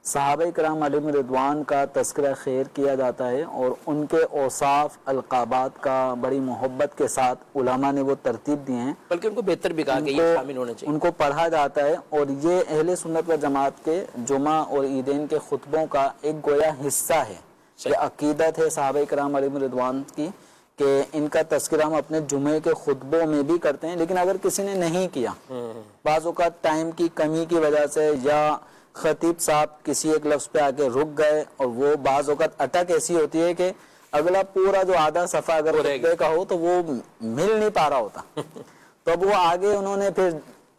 صحابہ کرام علیہم رضوان کا تذکرہ خیر کیا جاتا ہے اور ان کے اوصاف القابات کا بڑی محبت کے ساتھ علماء نے وہ ترتیب دیے ہیں، بلکہ ان کو بہتر بھی کہا کہ یہ شامل ہونے چاہیے، ان کو پڑھا جاتا ہے. اور یہ اہل سنت و جماعت کے جمعہ اور عیدین کے خطبوں کا ایک گویا حصہ ہے. یہ عقیدت ہے صحابہ کرام علیہم رضوان کی کہ ان کا تذکرہ ہم اپنے جمعے کے خطبوں میں بھی کرتے ہیں. لیکن اگر کسی نے نہیں کیا، بعض اوقات ٹائم کی کمی کی وجہ سے یا خطیب صاحب کسی ایک لفظ پہ آ کے رک گئے اور وہ بعض اوقات اٹک ایسی ہوتی ہے کہ اگلا پورا جو آدھا صفحہ اگر خطبے کا ہو تو وہ مل نہیں پا رہا ہوتا تو اب وہ آگے انہوں نے پھر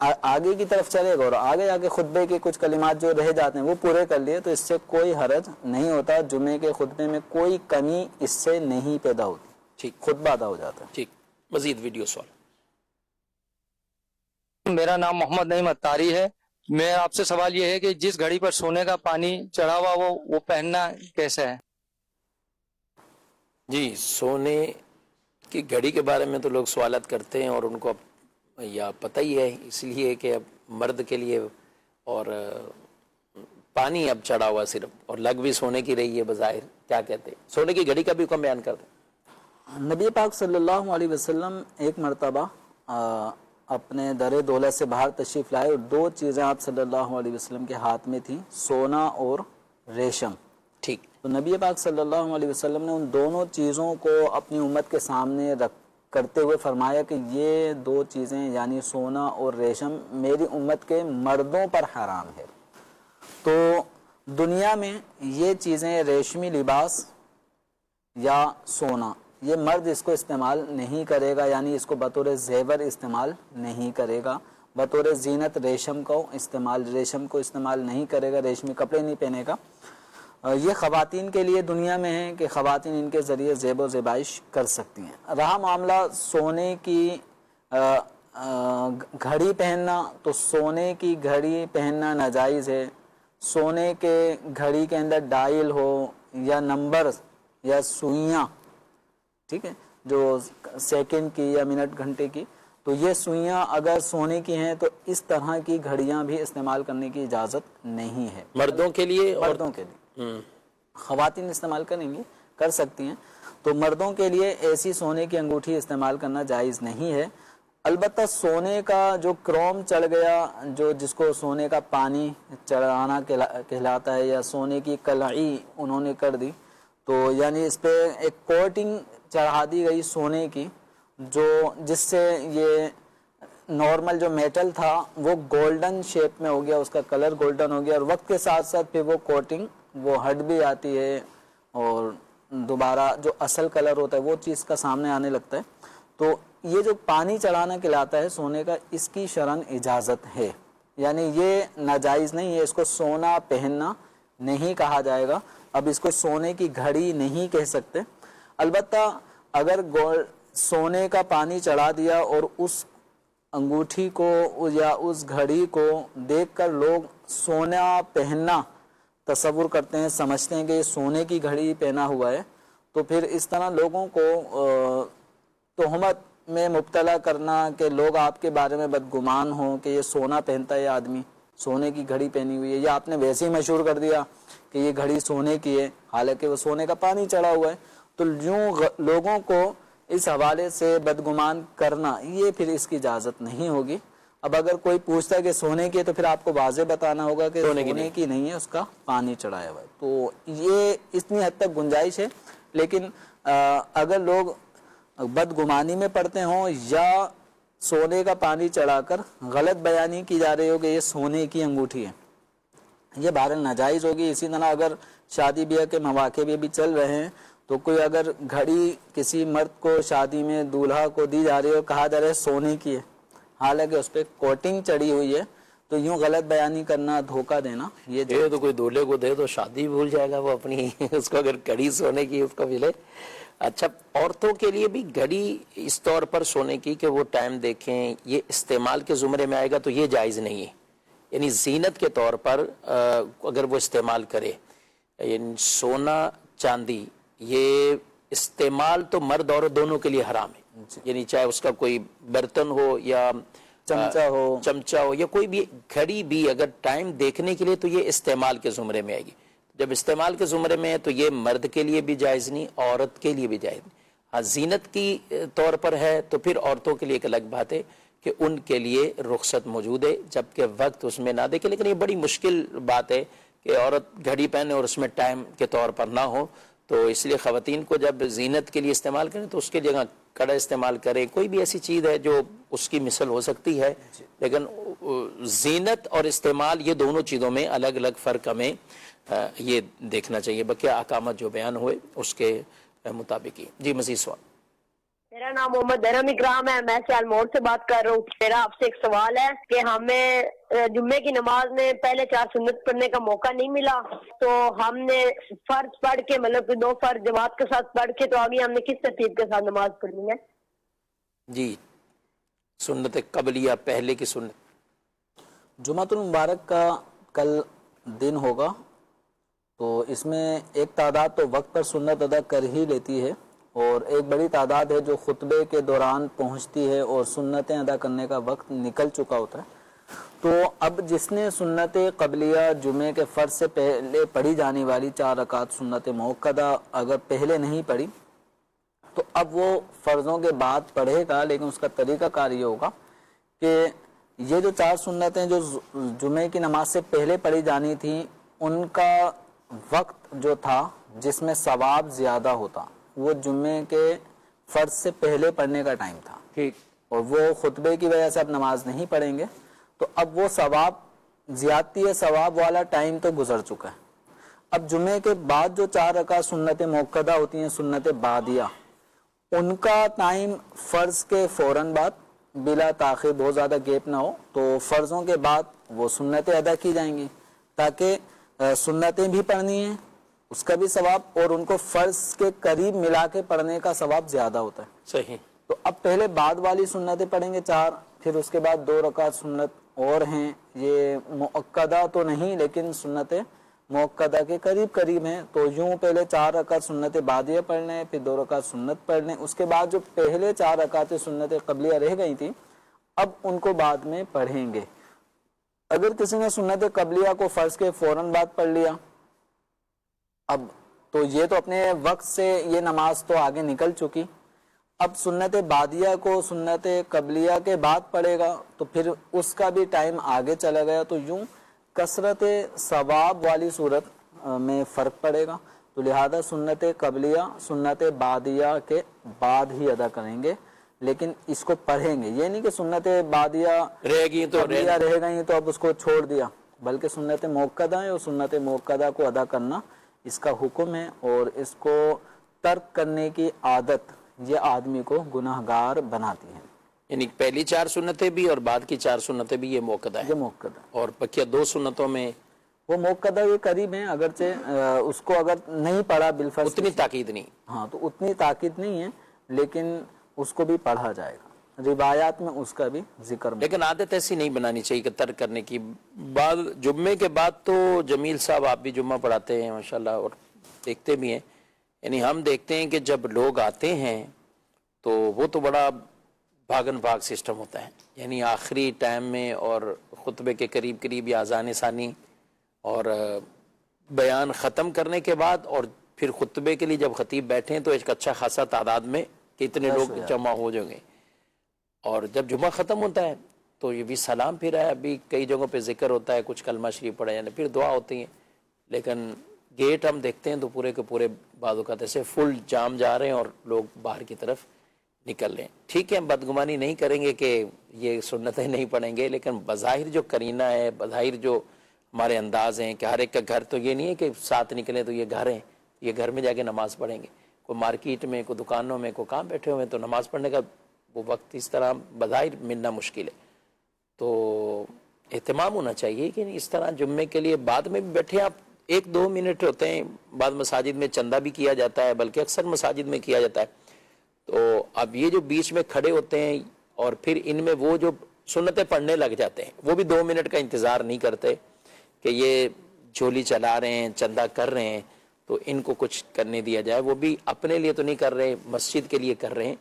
آگے کی طرف چلے گا اور آگے آگے خطبے کے کچھ کلمات جو رہ جاتے ہیں وہ پورے کر لیے تو اس سے کوئی حرج نہیں ہوتا. جمعے کے خطبے میں کوئی کمی اس سے نہیں پیدا ہوتی. ٹھیک، خطبہ ادا ہو جاتا ہے. ٹھیک. مزید ویڈیو سوال. میرا نام محمد نعیم اتاری ہے. میں آپ سے سوال یہ ہے کہ جس گھڑی پر سونے کا پانی چڑھا ہوا وہ پہننا کیسا ہے؟ جی، سونے کی گھڑی کے بارے میں تو لوگ سوالات کرتے ہیں اور ان کو یا پتہ ہی ہے، اس لیے کہ اب مرد کے لیے اور پانی اب چڑھا ہوا صرف اور لگ بھی سونے کی رہی ہے بظاہر. کیا کہتے ہیں سونے کی گھڑی کا بھی حکم بیان کر دیں. نبی پاک صلی اللہ علیہ وسلم ایک مرتبہ اپنے در دولت سے باہر تشریف لائے اور دو چیزیں آپ صلی اللہ علیہ وسلم کے ہاتھ میں تھیں، سونا اور ریشم. ٹھیک. تو نبی پاک صلی اللہ علیہ وسلم نے ان دونوں چیزوں کو اپنی امت کے سامنے کرتے ہوئے فرمایا کہ یہ دو چیزیں یعنی سونا اور ریشم میری امت کے مردوں پر حرام ہے. تو دنیا میں یہ چیزیں ریشمی لباس یا سونا یہ مرد اس کو استعمال نہیں کرے گا، یعنی اس کو بطور زیور استعمال نہیں کرے گا، بطور زینت ریشم کو استعمال نہیں کرے گا، ریشمی کپڑے نہیں پہنے گا. یہ خواتین کے لیے دنیا میں ہے کہ خواتین ان کے ذریعے زیب و زیبائش کر سکتی ہیں. رہا معاملہ سونے کی گھڑی پہننا تو سونے کی گھڑی پہننا ناجائز ہے. سونے کے گھڑی کے اندر ڈائل ہو یا نمبر یا سوئیاں، ٹھیک ہے، جو سیکنڈ کی یا منٹ گھنٹے کی، تو یہ سوئیاں اگر سونے کی ہیں تو اس طرح کی گھڑیاں بھی استعمال کرنے کی اجازت نہیں ہے. مردوں کے لیے مردوں کے لیے خواتین استعمال کریں گی کر سکتی ہیں. تو مردوں کے لیے ایسی سونے کی انگوٹھی استعمال کرنا جائز نہیں ہے. البتہ سونے کا جو کروم چڑھ گیا، جو جس کو سونے کا پانی چڑھانا کہلاتا ہے، یا سونے کی کلائی انہوں نے کر دی، تو یعنی اس پہ ایک کوٹنگ چڑھا دی گئی سونے کی، جو جس سے یہ نارمل جو میٹل تھا وہ گولڈن شیپ میں ہو گیا، اس کا کلر گولڈن ہو گیا، اور وقت کے ساتھ ساتھ پھر وہ کوٹنگ وہ ہٹ بھی آتی ہے اور دوبارہ جو اصل کلر ہوتا ہے وہ چیز کا سامنے آنے لگتا ہے. تو یہ جو پانی چڑھانا کہلاتا ہے سونے کا، اس کی شرعاً اجازت ہے، یعنی یہ ناجائز نہیں ہے. اس کو سونا پہننا نہیں کہا جائے گا. اب اس کو سونے کی گھڑی نہیں کہہ سکتے. البتہ اگر سونے کا پانی چڑھا دیا اور اس انگوٹھی کو یا اس گھڑی کو دیکھ کر لوگ سونا پہننا تصور کرتے ہیں، سمجھتے ہیں کہ یہ سونے کی گھڑی پہنا ہوا ہے، تو پھر اس طرح لوگوں کو تہمت میں مبتلا کرنا کہ لوگ آپ کے بارے میں بدگمان ہوں کہ یہ سونا پہنتا ہے، آدمی سونے کی گھڑی پہنی ہوئی ہے، یا آپ نے ویسے ہی مشہور کر دیا کہ یہ گھڑی سونے کی ہے حالانکہ وہ سونے کا پانی چڑھا ہوا ہے. تو یوں لوگوں کو اس حوالے سے بدگمان کرنا، یہ پھر اس کی اجازت نہیں ہوگی. اب اگر کوئی پوچھتا ہے کہ سونے کی ہے تو پھر آپ کو واضح بتانا ہوگا کہ سونے کی نہیں ہے، اس کا پانی چڑھایا ہوا ہے. تو یہ اتنی حد تک گنجائش ہے. لیکن اگر لوگ بدگمانی میں پڑتے ہوں یا سونے کا پانی چڑھا کر غلط بیانی کی جا رہی ہو کہ یہ سونے کی انگوٹھی ہے، یہ بہرحال ناجائز ہوگی. اسی طرح اگر شادی بیاہ کے مواقع بھی چل رہے ہیں تو کوئی اگر گھڑی کسی مرد کو شادی میں دولہا کو دی جا رہی ہے اور کہا جا رہا ہے سونے کی ہے حالانکہ اس پہ کوٹنگ چڑھی ہوئی ہے، تو یوں غلط بیانی کرنا، دھوکہ دینا، یہ تو کوئی دولہے کو دے تو شادی بھول جائے گا وہ اپنی. اس کو اگر کڑی سونے کی اس کو ملے اچھا عورتوں کے لیے بھی گھڑی اس طور پر سونے کی کہ وہ ٹائم دیکھیں یہ استعمال کے زمرے میں آئے گا تو یہ جائز نہیں ہے. یعنی زینت کے طور پر اگر وہ استعمال کرے یعنی سونا چاندی یہ استعمال تو مرد عورت دونوں کے لیے حرام ہے. یعنی چاہے اس کا کوئی برتن ہو یا چمچہ ہو یا کوئی بھی گھڑی بھی اگر ٹائم دیکھنے کے لیے تو یہ استعمال کے زمرے میں آئے گی. جب استعمال کے زمرے میں ہے تو یہ مرد کے لیے بھی جائز نہیں عورت کے لیے بھی جائز نہیں. ہاں زینت کی طور پر ہے تو پھر عورتوں کے لیے ایک الگ بات ہے کہ ان کے لیے رخصت موجود ہے جبکہ وقت اس میں نہ دیکھے. لیکن یہ بڑی مشکل بات ہے کہ عورت گھڑی پہنے اور اس میں ٹائم کے طور پر نہ ہو. تو اس لیے خواتین کو جب زینت کے لیے استعمال کریں تو اس کے جگہ کڑا استعمال کریں. کوئی بھی ایسی چیز ہے جو اس کی مثل ہو سکتی ہے لیکن زینت اور استعمال یہ دونوں چیزوں میں الگ الگ فرق ہمیں یہ دیکھنا چاہیے. بقیہ احکامات جو بیان ہوئے اس کے مطابق ہی. جی مزید سوال. میرا نام محمد درم اکرام ہے, میں سیال موڑ سے بات کر رہا ہوں. میرا آپ سے ایک سوال ہے کہ ہمیں جمعے کی نماز میں پہلے 4 سنت پڑھنے کا موقع نہیں ملا تو ہم نے فرض پڑھ کے مطلب کہ 2 فرض جماعت کے ساتھ پڑھ کے تو آگے ہم نے کس ترتیب کے ساتھ نماز پڑھنی ہے؟ جی سنت قبلیہ پہلے کی سنت. جمعۃ المبارک کا کل دن ہوگا تو اس میں ایک تعداد تو وقت پر سنت ادا کر ہی لیتی ہے اور ایک بڑی تعداد ہے جو خطبے کے دوران پہنچتی ہے اور سنتیں ادا کرنے کا وقت نکل چکا ہوتا ہے. تو اب جس نے سنت قبلیہ جمعے کے فرض سے پہلے پڑھی جانے والی 4 رکعت سنت موقدہ اگر پہلے نہیں پڑھی تو اب وہ فرضوں کے بعد پڑھے گا. لیکن اس کا طریقہ کار یہ ہوگا کہ یہ جو 4 سنتیں جو جمعے کی نماز سے پہلے پڑھی جانی تھیں ان کا وقت جو تھا جس میں ثواب زیادہ ہوتا وہ جمعے کے فرض سے پہلے پڑھنے کا ٹائم تھا. ٹھیک. اور وہ خطبے کی وجہ سے اب نماز نہیں پڑھیں گے تو اب وہ ثواب زیادتی ہے, ثواب والا ٹائم تو گزر چکا ہے. اب جمعے کے بعد جو 4 رکعت سنت موقدہ ہوتی ہیں سنت بعدیہ ان کا ٹائم فرض کے فوراً بعد بلا تاخیر بہت زیادہ گیپ نہ ہو تو فرضوں کے بعد وہ سنتیں ادا کی جائیں گی تاکہ سنتیں بھی پڑھنی ہیں اس کا بھی ثواب اور ان کو فرض کے قریب ملا کے پڑھنے کا ثواب زیادہ ہوتا ہے. صحیح. تو اب پہلے بعد والی سنتیں پڑھیں گے 4 پھر اس کے بعد 2 رکعت سنت اور ہیں یہ مؤکدہ تو نہیں لیکن سنت موقدہ کے قریب قریب ہیں. تو یوں پہلے 4 رکعت سنت بعدیہ پڑھ لیں پھر 2 رکعت سنت پڑھ لیں. اس کے بعد جو پہلے 4 رکعت سنت قبلیہ رہ گئی تھی اب ان کو بعد میں پڑھیں گے. اگر کسی نے سنت قبلیہ کو فرض کے فوراً بعد پڑھ لیا اب تو یہ تو اپنے وقت سے یہ نماز تو آگے نکل چکی. اب سنت بعدیہ کو سنت قبلیہ کے بعد پڑھے گا تو پھر اس کا بھی ٹائم آگے چلا گیا تو یوں کثرت ثواب والی صورت میں فرق پڑے گا. تو لہذا سنت قبلیہ سنت بعدیہ کے بعد ہی ادا کریں گے لیکن اس کو پڑھیں گے. یہ نہیں کہ سنت بعدیہ رہ گئی تو رہ گئی تو اب اس کو چھوڑ دیا بلکہ سنت موقدہ ہے اور سنت موقدہ کو ادا کرنا اس کا حکم ہے اور اس کو ترک کرنے کی عادت یہ آدمی کو گناہگار بناتی ہے. یعنی پہلی 4 سنتیں بھی اور بعد کی 4 سنتیں بھی یہ موقدہ ہے. یہ موقدہ اور بقیہ 2 سنتوں میں وہ موقدہ یہ قریب ہیں اگرچہ اس کو اگر نہیں پڑھا بالفرض اتنی تاکید نہیں. ہاں تو اتنی تاکید نہیں ہے لیکن اس کو بھی پڑھا جائے گا. روایات میں اس کا بھی ذکر لیکن عادت ایسی نہیں بنانی چاہیے کہ ترک کرنے کی. بعد جمعے کے بعد تو جمیل صاحب آپ بھی جمعہ پڑھاتے ہیں ماشاءاللہ اور دیکھتے بھی ہیں. یعنی ہم دیکھتے ہیں کہ جب لوگ آتے ہیں تو وہ تو بڑا بھاگن بھاگ سسٹم ہوتا ہے. یعنی آخری ٹائم میں اور خطبے کے قریب قریب یا اذان ثانی اور بیان ختم کرنے کے بعد اور پھر خطبے کے لیے جب خطیب بیٹھیں تو ایک اچھا خاصا تعداد میں کتنے لوگ جمع ہو جائیں گے. اور جب جمعہ ختم ہوتا ہے تو یہ بھی سلام پھر ہے. ابھی کئی جگہوں پہ ذکر ہوتا ہے کچھ کلمہ شریف پڑھا جانا پھر دعا ہوتی ہیں لیکن گیٹ ہم دیکھتے ہیں تو پورے کے پورے بعض اوقات ایسے فل جام جا رہے ہیں اور لوگ باہر کی طرف نکل رہے ہیں. ٹھیک ہے ہم بدگمانی نہیں کریں گے کہ یہ سنتیں نہیں پڑھیں گے لیکن بظاہر جو کرینہ ہے بظاہر جو ہمارے انداز ہیں کہ ہر ایک کا گھر تو یہ نہیں ہے کہ ساتھ نکلیں تو یہ گھر ہیں یہ گھر میں جا کے نماز پڑھیں گے. کوئی مارکیٹ میں کوئی دکانوں میں کوئی کام بیٹھے ہوئے تو نماز پڑھنے کا وہ وقت اس طرح بظاہر ملنا مشکل ہے. تو اہتمام ہونا چاہیے کہ اس طرح جمعے کے لیے بعد میں بھی بیٹھے آپ 1-2 منٹ ہوتے ہیں. بعض مساجد میں چندہ بھی کیا جاتا ہے, بلکہ اکثر مساجد میں کیا جاتا ہے. تو اب یہ جو بیچ میں کھڑے ہوتے ہیں اور پھر ان میں وہ جو سنتیں پڑھنے لگ جاتے ہیں, وہ بھی 2 منٹ کا انتظار نہیں کرتے کہ یہ جھولی چلا رہے ہیں, چندہ کر رہے ہیں تو ان کو کچھ کرنے دیا جائے. وہ بھی اپنے لیے تو نہیں کر رہے, مسجد کے لیے کر رہے ہیں.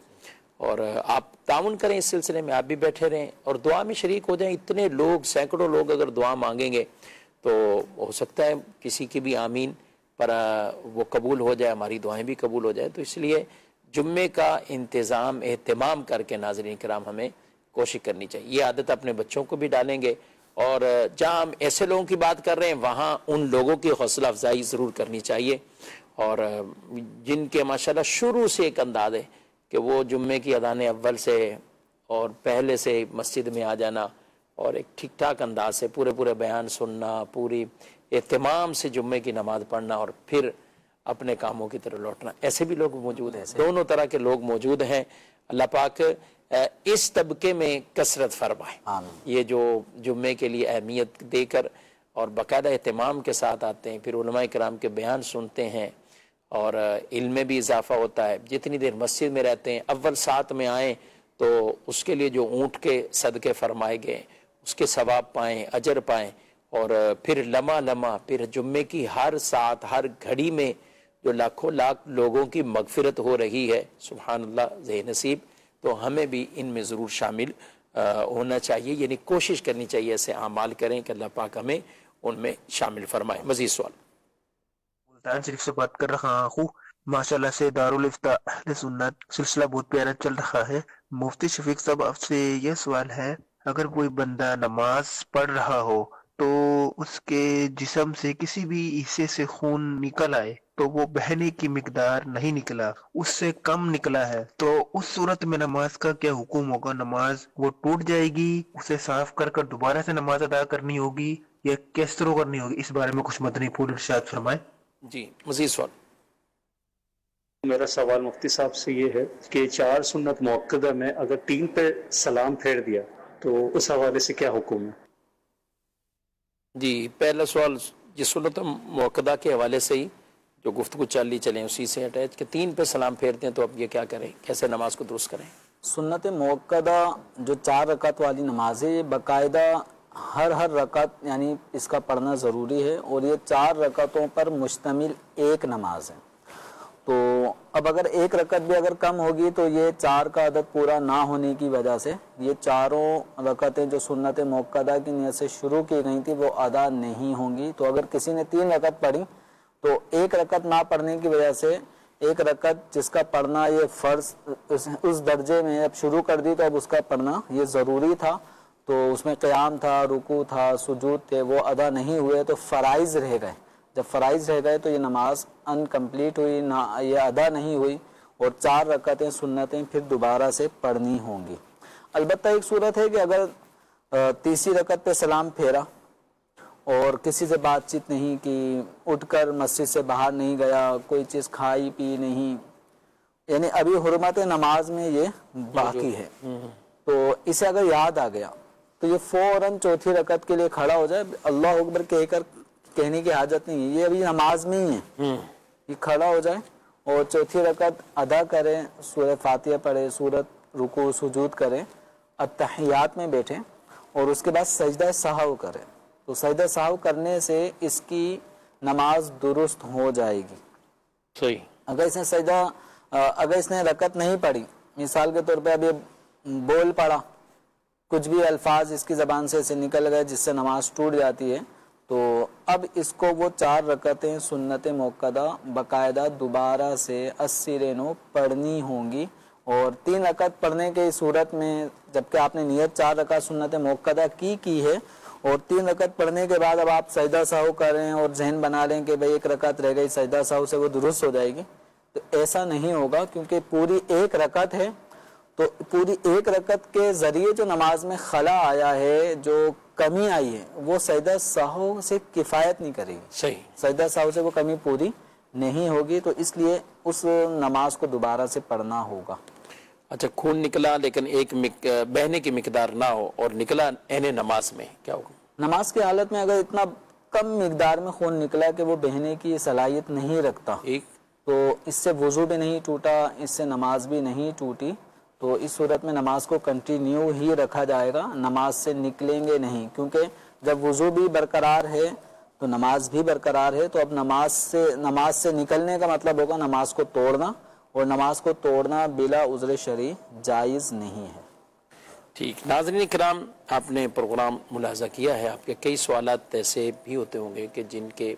اور آپ تعاون کریں اس سلسلے میں, آپ بھی بیٹھے رہیں اور دعا میں شریک ہو جائیں. اتنے لوگ, سینکڑوں لوگ اگر دعا مانگیں گے تو ہو سکتا ہے کسی کی بھی آمین پر وہ قبول ہو جائے, ہماری دعائیں بھی قبول ہو جائے. تو اس لیے جمعے کا انتظام, اہتمام کر کے ناظرین کرام ہمیں کوشش کرنی چاہیے. یہ عادت اپنے بچوں کو بھی ڈالیں گے, اور جہاں ہم ایسے لوگوں کی بات کر رہے ہیں وہاں ان لوگوں کی حوصلہ افزائی ضرور کرنی چاہیے, اور جن کے ماشاءاللہ شروع سے ایک انداز ہے کہ وہ جمعے کی اذان اول سے اور پہلے سے مسجد میں آ جانا اور ایک ٹھیک ٹھاک انداز سے پورے بیان سننا, پوری اہتمام سے جمعے کی نماز پڑھنا اور پھر اپنے کاموں کی طرف لوٹنا. ایسے بھی لوگ موجود ہیں, دونوں طرح کے لوگ موجود ہیں. اللہ پاک اس طبقے میں کثرت فرمائے. یہ جو جمعے کے لیے اہمیت دے کر اور باقاعدہ اہتمام کے ساتھ آتے ہیں, پھر علماء کرام کے بیان سنتے ہیں اور علم میں بھی اضافہ ہوتا ہے. جتنی دیر مسجد میں رہتے ہیں, اول ساتھ میں آئیں تو اس کے لیے جو اونٹ کے صدقے فرمائے گئے اس کے ثواب پائیں, اجر پائیں, اور پھر لمحہ پھر جمعے کی ہر ساتھ ہر گھڑی میں جو لاکھوں لاکھ لوگوں کی مغفرت ہو رہی ہے. سبحان اللہ, ذہ نصیب. تو ہمیں بھی ان میں ضرور شامل ہونا چاہیے, یعنی کوشش کرنی چاہیے, ایسے اعمال کریں کہ اللہ پاک ہمیں ان میں شامل فرمائے. مزید سوال. ملتان شریف سے بات کر رہا ہوں. ماشاءاللہ سے دارالفتاء اہل سنت سلسلہ بہت پیارا چل رہا ہے. مفتی شفیق صاحب آپ سے یہ سوال ہے, اگر کوئی بندہ نماز پڑھ رہا ہو تو اس کے جسم سے کسی بھی حصے سے خون نکل آئے تو وہ بہنے کی مقدار نہیں نکلا, اس سے کم نکلا ہے, تو اس صورت میں نماز کا کیا حکم ہوگا؟ نماز وہ ٹوٹ جائے گی, اسے صاف کر دوبارہ سے نماز ادا کرنی ہوگی یا کس طرح کرنی ہوگی؟ اس بارے میں کچھ مدنی پھول ارشاد فرمائیں. جی مزید سوال. میرا سوال مفتی صاحب سے یہ ہے کہ 4 سنت موقدہ میں اگر 3 پہ سلام پھیر دیا تو اس حوالے سے کیا حکم ہے؟ جی پہلا سوال یہ سنت موقدہ کے حوالے سے ہی جو گفتگو چلیں اسی سے اٹیچ کہ 3 پہ سلام پھیرتے ہیں تو اب یہ کیا کریں, کیسے نماز کو درست کریں؟ سنت موقدہ جو 4 رکعت والی نماز ہے, یہ باقاعدہ ہر رکعت یعنی اس کا پڑھنا ضروری ہے, اور یہ 4 رکعتوں پر مشتمل ایک نماز ہے. تو اب اگر ایک رکعت بھی اگر کم ہوگی تو یہ 4 کا عدد پورا نہ ہونے کی وجہ سے یہ 4 رکعتیں جو سنت موقدہ کی نیت سے شروع کی گئی تھی وہ ادا نہیں ہوں گی. تو اگر کسی نے 3 رکعت پڑھی تو ایک رکعت نہ پڑھنے کی وجہ سے ایک رکعت جس کا پڑھنا یہ فرض اس درجے میں اب شروع کر دی, تو اب اس کا پڑھنا یہ ضروری تھا, تو اس میں قیام تھا, رکوع تھا, سجود تھے, وہ ادا نہیں ہوئے تو فرائض رہ گئے. جب فرائض رہ گئے تو یہ نماز انکمپلیٹ ہوئی, نہ یہ ادا نہیں ہوئی, اور 4 رکعتیں سنتیں پھر دوبارہ سے پڑھنی ہوں گی. البتہ ایک صورت ہے کہ اگر تیسری رکعت پہ سلام پھیرا اور کسی سے بات چیت نہیں کی, اٹھ کر مسجد سے باہر نہیں گیا, کوئی چیز کھائی پی نہیں, یعنی ابھی حرمت نماز میں یہ باقی ہے, تو اسے اگر یاد آ گیا تو یہ فوراً چوتھی رکعت کے لیے کھڑا ہو جائے. اللہ اکبر کہہ کر کہنے کی حاجت نہیں ہے, یہ ابھی نماز میں ہی ہے, یہ کھڑا ہو جائے اور چوتھی رکعت ادا کرے, سورہ فاتحہ پڑھے, سورت رکوع سجود کرے, التحیات میں بیٹھے اور اس کے بعد سجدہ سہو کرے. تو سجدہ سہو کرنے سے اس کی نماز درست ہو جائے گی. صحیح. اگر اس نے رکعت نہیں پڑھی, مثال کے طور پہ اب یہ بول پڑا, کچھ بھی الفاظ اس کی زبان سے اسے نکل گئے جس سے نماز ٹوٹ جاتی ہے, تو اب اس کو وہ 4 رکعتیں سنت موقدہ باقاعدہ دوبارہ سے 80 نو پڑھنی ہوں گی. اور 3 رکعت پڑھنے کی صورت میں جبکہ آپ نے نیت 4 رکعت سنت موقدہ کی ہے, اور 3 رکعت پڑھنے کے بعد اب آپ سجدہ سہو کریں اور ذہن بنا لیں کہ بھئی 1 رکعت رہ گئی, سجدہ سہو سے وہ درست ہو جائے گی, تو ایسا نہیں ہوگا, کیونکہ پوری 1 رکعت ہے. تو پوری 1 رکعت کے ذریعے جو نماز میں خلا آیا ہے, جو کمی آئی ہے, وہ سجدہ سہو سے کفایت نہیں کرے گی. صحیح. سجدہ سہو سے وہ کمی پوری نہیں ہوگی, تو اس لیے اس نماز کو دوبارہ سے پڑھنا ہوگا. اچھا, خون نکلا لیکن ایک بہنے کی مقدار نہ ہو اور نکلا عین نماز میں, کیا ہوگا؟ نماز کی حالت میں اگر اتنا کم مقدار میں خون نکلا کہ وہ بہنے کی صلاحیت نہیں رکھتا تو اس سے وضو بھی نہیں ٹوٹا، اس سے نماز بھی نہیں ٹوٹی، تو اس صورت میں نماز کو کنٹینیو ہی رکھا جائے گا، نماز سے نکلیں گے نہیں، کیونکہ جب وضو بھی برقرار ہے تو نماز بھی برقرار ہے، تو اب نماز سے نکلنے کا مطلب ہوگا نماز کو توڑنا، اور نماز کو توڑنا بلا عذر شرعی جائز نہیں ہے۔ ٹھیک، ناظرین کرام، آپ نے پروگرام ملاحظہ کیا ہے، آپ کے کئی سوالات ایسے بھی ہوتے ہوں گے کہ جن کے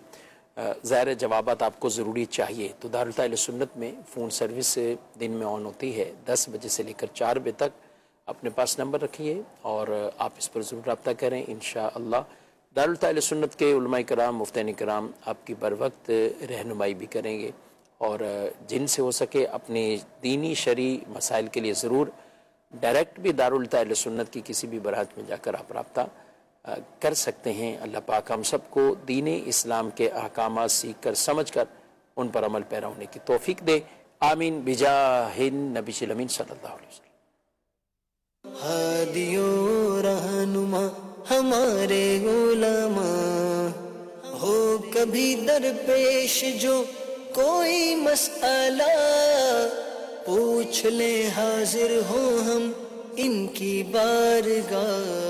ظاہر جوابات آپ کو ضروری چاہیے، تو دارالتاء سنت میں فون سروس دن میں آن ہوتی ہے 10 بجے سے لے کر 4 بجے تک، اپنے پاس نمبر رکھیے اور آپ اس پر ضرور رابطہ کریں، انشاءاللہ دارالتاء سنت کے علماء کرام، مفتیان کرام آپ کی بر وقت رہنمائی بھی کریں گے، اور جن سے ہو سکے اپنے دینی شرعی مسائل کے لیے ضرور ڈائریکٹ بھی دارالتاء سنت کی کسی بھی برانچ میں جا کر آپ رابطہ کر سکتے ہیں۔ اللہ پاک ہم سب کو دین اسلام کے احکامات سیکھ کر سمجھ کر ان پر عمل پیرا ہونے کی توفیق دے، آمین بجاہ نبی الامین صلی اللہ علیہ وسلم۔ ہادیوں رہنما ہمارے علماء، ہو کبھی درپیش جو کوئی مسئلہ، پوچھ لیں حاضر ہوں ہم ان کی بارگاہ،